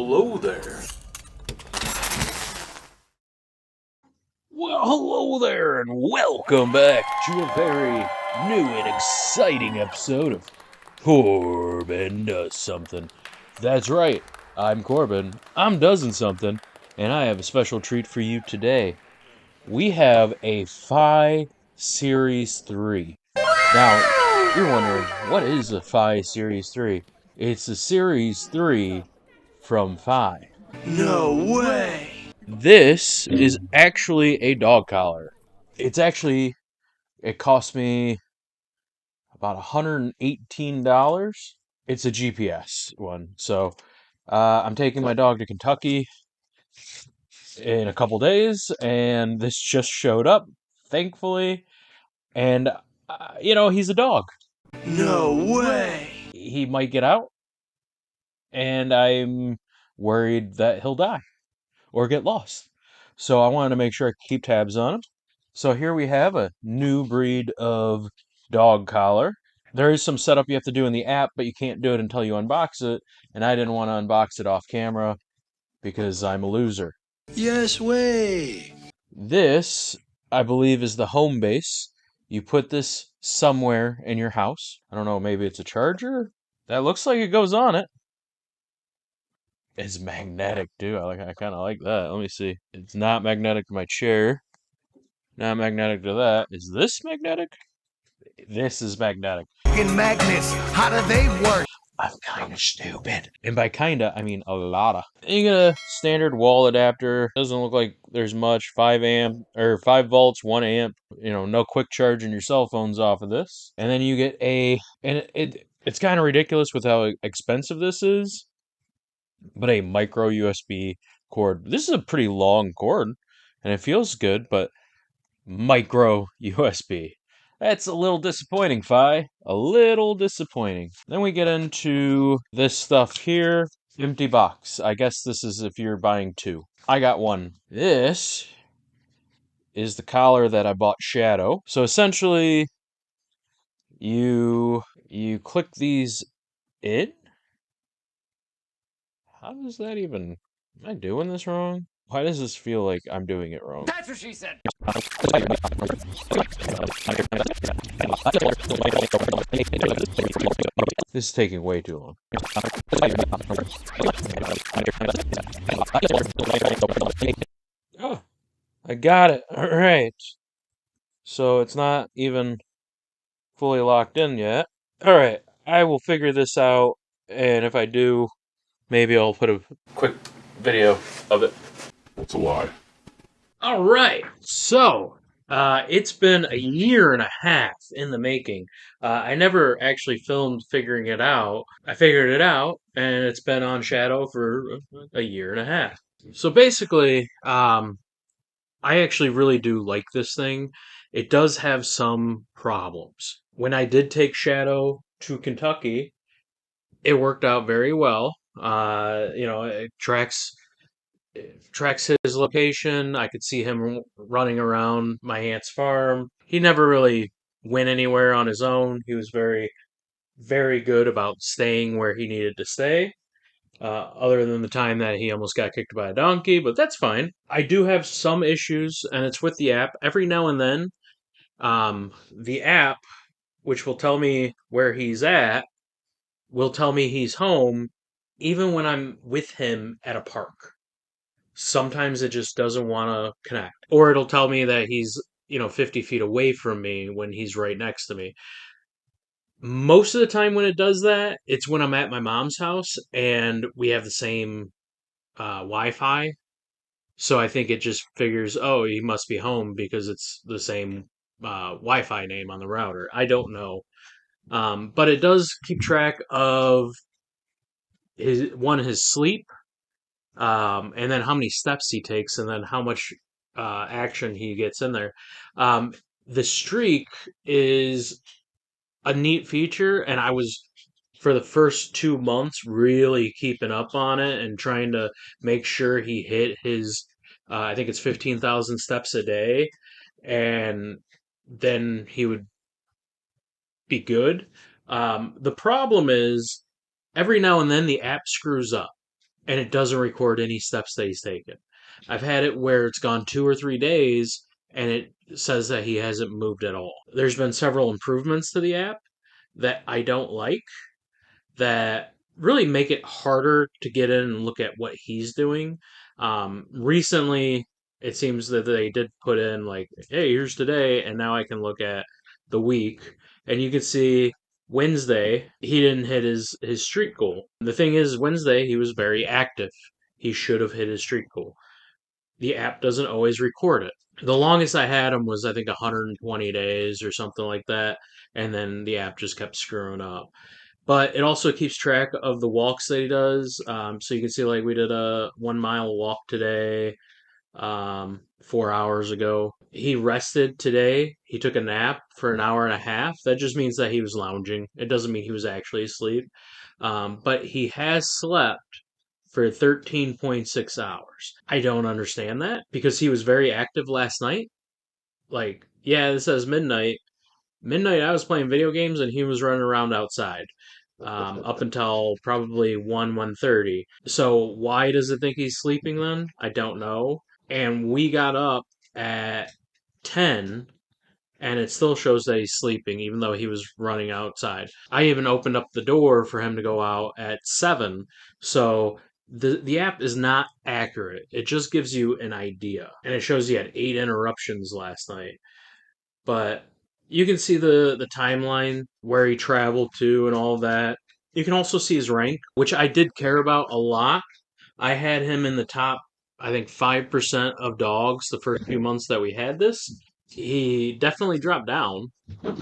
hello there. Well, hello there, and welcome back to a very new and exciting episode of Corbin Does Something. That's right, I'm Corbin. I'm doing something, and I have a special treat for you today. We have a Phi Series 3. Now, you're wondering, what is a Phi Series 3? It's a Series 3 from Phi. No way! This is actually a dog collar. It cost me about $118. It's a GPS one. So I'm taking my dog to Kentucky in a couple days, and this just showed up, thankfully. And, he's a dog. No way! He might get out, and I'm worried that he'll die or get lost. So I wanted to make sure I keep tabs on him. So here we have a new breed of dog collar. There is some setup you have to do in the app, but you can't do it until you unbox it. And I didn't want to unbox it off camera because I'm a loser. Yes way! This, I believe, is the home base. You put this somewhere in your house. I don't know, maybe it's a charger? That looks like it goes on it. It's magnetic, too. I kind of like that. Let me see. It's not magnetic to my chair. Not magnetic to that. Is this magnetic? This is magnetic. Fucking magnets, how do they work? I'm kind of stupid. And by kinda, I mean a lotta. You get a standard wall adapter. Doesn't look like there's much. 5 amp or 5 volts, 1 amp. No quick charging your cell phones off of this. And then you get it's kind of ridiculous with how expensive this is, but a micro USB cord. This is a pretty long cord, and it feels good, but micro USB. That's a little disappointing, Phi. A little disappointing. Then we get into this stuff here. Empty box. I guess this is if you're buying two. I got one. This is the collar that I bought Shadow. So essentially, you click these in. How does that even... Am I doing this wrong? Why does this feel like I'm doing it wrong? That's what she said! This is taking way too long. Oh, I got it. All right. So it's not even fully locked in yet. All right. I will figure this out, and if I do, maybe I'll put a quick video of it. It's a lie. All right. So, it's been a year and a half in the making. I never actually filmed figuring it out. I figured it out, and it's been on Shadow for a year and a half. So basically, I actually really do like this thing. It does have some problems. When I did take Shadow to Kentucky, it worked out very well. It tracks his location. I could see him running around my aunt's farm. He never really went anywhere on his own. He was very, very good about staying where he needed to stay. Other than the time that he almost got kicked by a donkey, but that's fine. I do have some issues, and it's with the app. Every now and then, the app, which will tell me where he's at, will tell me he's home, even when I'm with him at a park. Sometimes it just doesn't want to connect. Or it'll tell me that he's, 50 feet away from me when he's right next to me. Most of the time when it does that, it's when I'm at my mom's house and we have the same Wi-Fi. So I think it just figures, oh, he must be home because it's the same Wi-Fi name on the router. I don't know. But it does keep track of his sleep, and then how many steps he takes, and then how much action he gets in there. Um, the streak is a neat feature, and I was for the first 2 months really keeping up on it and trying to make sure he hit his. I think it's 15,000 steps a day, and then he would be good. The problem is every now and then the app screws up and it doesn't record any steps that he's taken. I've had it where it's gone 2 or 3 days and it says that he hasn't moved at all. There's been several improvements to the app that I don't like that really make it harder to get in and look at what he's doing. Recently, it seems that they did put in like, hey, here's today, and now I can look at the week, and you can see Wednesday he didn't hit his streak goal. The thing is, Wednesday he was very active. He should have hit his streak goal. The app doesn't always record it. The longest I had him was I think 120 days or something like that, and then the app just kept screwing up, but it also keeps track of the walks that he does. So you can see, like, we did a 1 mile walk today, 4 hours ago. He rested today. He took a nap for an hour and a half. That just means that he was lounging. It doesn't mean he was actually asleep. But he has slept for 13.6 hours. I don't understand that because he was very active last night. Like, yeah, this says midnight. Midnight, I was playing video games and he was running around outside up until probably 1:30. So why does it think he's sleeping then? I don't know. And we got up at 10 and it still shows that he's sleeping even though he was running outside. I even opened up the door for him to go out at 7. So the app is not accurate. It just gives you an idea. And it shows he had 8 interruptions last night. But you can see the timeline where he traveled to and all that. You can also see his rank, which I did care about a lot. I had him in the top, I think, 5% of dogs the first few months that we had this. He definitely dropped down.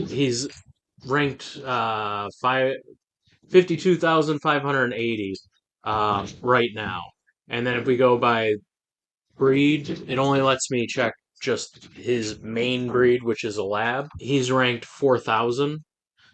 He's ranked 52,580 right now. And then if we go by breed, it only lets me check just his main breed, which is a lab. He's ranked 4,000.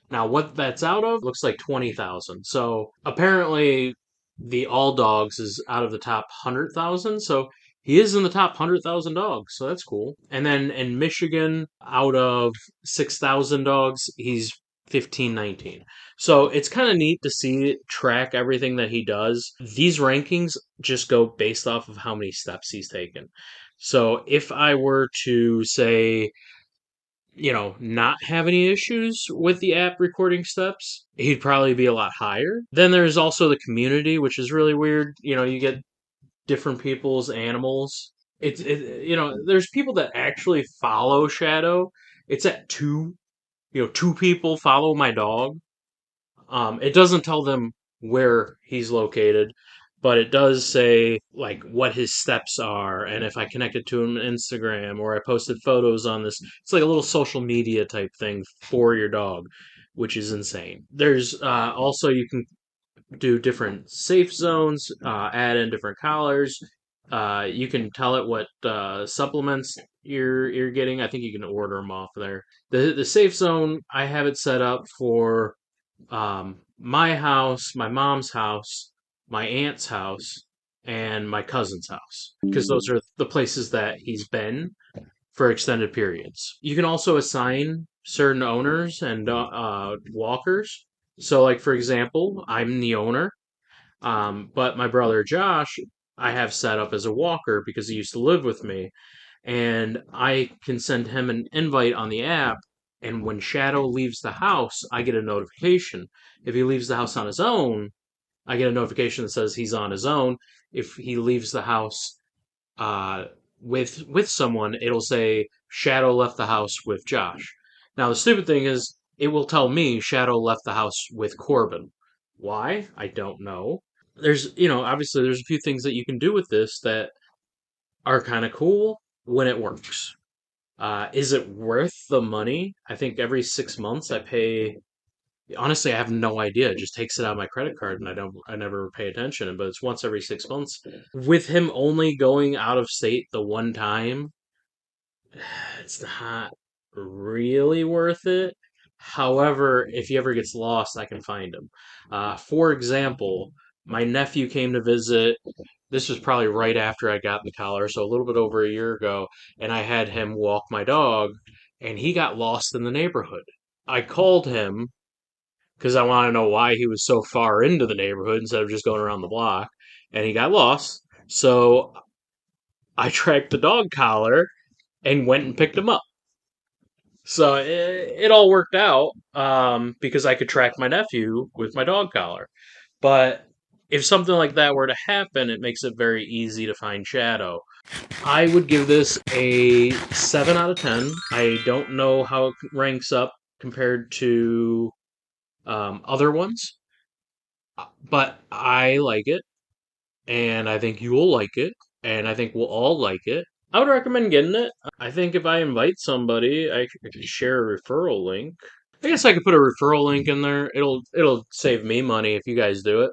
Now, what that's out of looks like 20,000. So apparently, the all dogs is out of the top 100,000. So he is in the top 100,000 dogs. So that's cool. And then in Michigan, out of 6,000 dogs, he's 1519. So it's kind of neat to see track everything that he does. These rankings just go based off of how many steps he's taken. So if I were to say, not have any issues with the app recording steps, he'd probably be a lot higher. Then there's also the community, which is really weird. You get different people's animals. There's people that actually follow Shadow. It's at two. 2 people follow my dog. It doesn't tell them where he's located, but it does say like what his steps are, and if I connected to him on Instagram or I posted photos on this. It's like a little social media type thing for your dog, which is insane. There's also you can do different safe zones, add in different collars. You can tell it what supplements you're getting. I think you can order them off there. The safe zone, I have it set up for my house, my mom's house, my aunt's house, and my cousin's house, because those are the places that he's been for extended periods. You can also assign certain owners and walkers. So, like for example, I'm the owner, but my brother Josh, I have set up as a walker because he used to live with me, and I can send him an invite on the app. And when Shadow leaves the house, I get a notification. If he leaves the house on his own, I get a notification that says he's on his own. If he leaves the house uh, with someone, it'll say Shadow left the house with Josh. Now the stupid thing is, it will tell me Shadow left the house with Corbin. Why? I don't know. Obviously there's a few things that you can do with this that are kind of cool when it works. Is it worth the money? I think every 6 months I pay. Honestly, I have no idea. It just takes it out of my credit card, and I never pay attention. But it's once every 6 months. With him only going out of state the one time, it's not really worth it. However, if he ever gets lost, I can find him. For example, my nephew came to visit. This was probably right after I got the collar, so a little bit over a year ago, and I had him walk my dog, and he got lost in the neighborhood. I called him because I want to know why he was so far into the neighborhood instead of just going around the block. and he got lost. So I tracked the dog collar and went and picked him up. So it all worked out because I could track my nephew with my dog collar. But if something like that were to happen, it makes it very easy to find Shadow. I would give this a 7 out of 10. I don't know how it ranks up compared to other ones, but I like it, and I think you will like it, and I think we'll all like it. I would recommend getting it. I think if I invite somebody, I could share a referral link. I guess I could put a referral link in there. It'll save me money if you guys do it.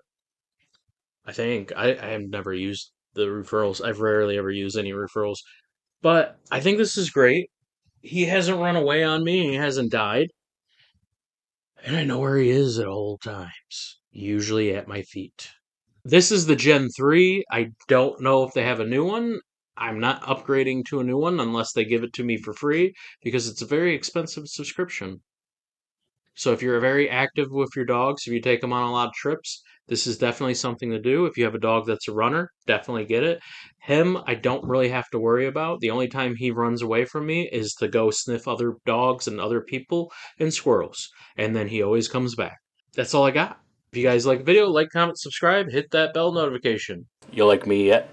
I think I have never used the referrals. I've rarely ever used any referrals, but I think this is great. He hasn't run away on me. He hasn't died, and I know where he is at all times. Usually at my feet. This is the Gen 3. I don't know if they have a new one. I'm not upgrading to a new one unless they give it to me for free because it's a very expensive subscription. So if you're very active with your dogs, if you take them on a lot of trips, this is definitely something to do. If you have a dog that's a runner, definitely get it. Him, I don't really have to worry about. The only time he runs away from me is to go sniff other dogs and other people and squirrels. And then he always comes back. That's all I got. If you guys like the video, like, comment, subscribe, hit that bell notification. You like me yet?